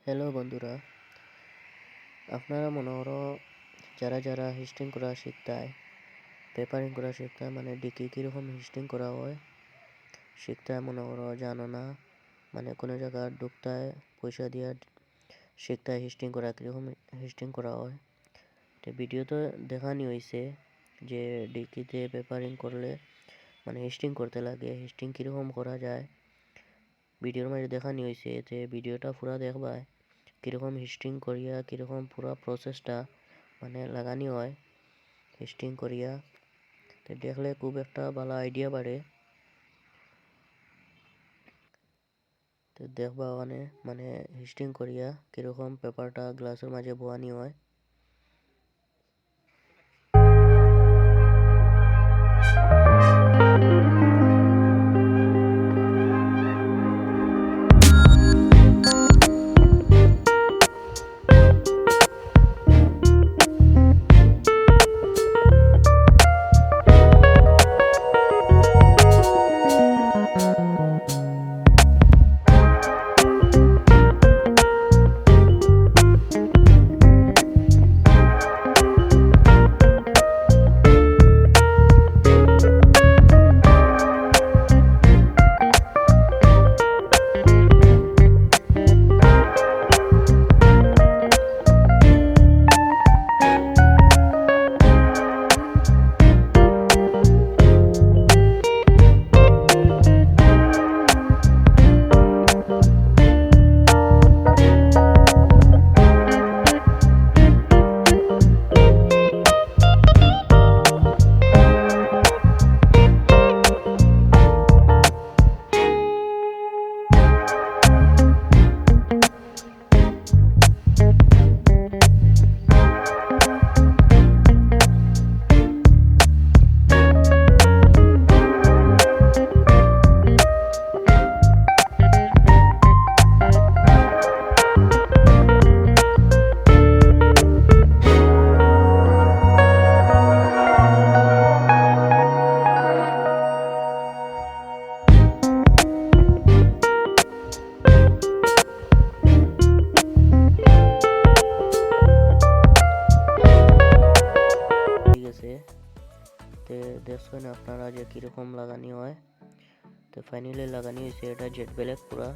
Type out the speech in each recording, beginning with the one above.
Hello বন্ধুরা, আপনারা মনে করো যারা যারা হিস্টিং করা শিখতায়, পেপারিং করা শিখতায়, মানে ডিকি কীরকম হিস্টিং করা হয় শিখতায়, মনে করো জানো না, মানে কোনো জায়গা ঢুকতায় পয়সা দিয়ে শিখতায় হিস্টিং করা কীরকম হিস্টিং করা হয়। তো ভিডিওতে দেখানি হয়েছে যে ডিকিতে পেপারিং করলে মানে হিস্টিং করতে লাগে, হিস্টিং কীরকম করা যায় ভিডিওর মাঝে দেখানি হয়েছে। তো ভিডিওটা পুরা দেখবায় কীরকম হিস্টিং করিয়া কীরকম পুরা প্রসেসটা মানে লাগানি হয় হিস্টিং করিয়া, তো দেখলে খুব একটা ভালো আইডিয়া বাড়ে। তো দেখবা মানে হিস্টিং করিয়া কীরকম পেপারটা গ্লাসের মাঝে বোয়ানি হয়। তো দেখছেন আপনারা যে কীরকম লাগানি হয়। তো ফাইনালি লাগানি হয়েছে এটা জেট ব্ল্যাক পুরা,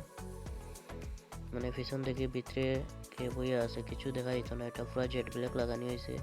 মানে পিছন থেকে ভিতরে কে বইয়া আছে কিছু দেখা যেত না, এটা পুরা জেট ব্ল্যাক লাগানি হয়েছে।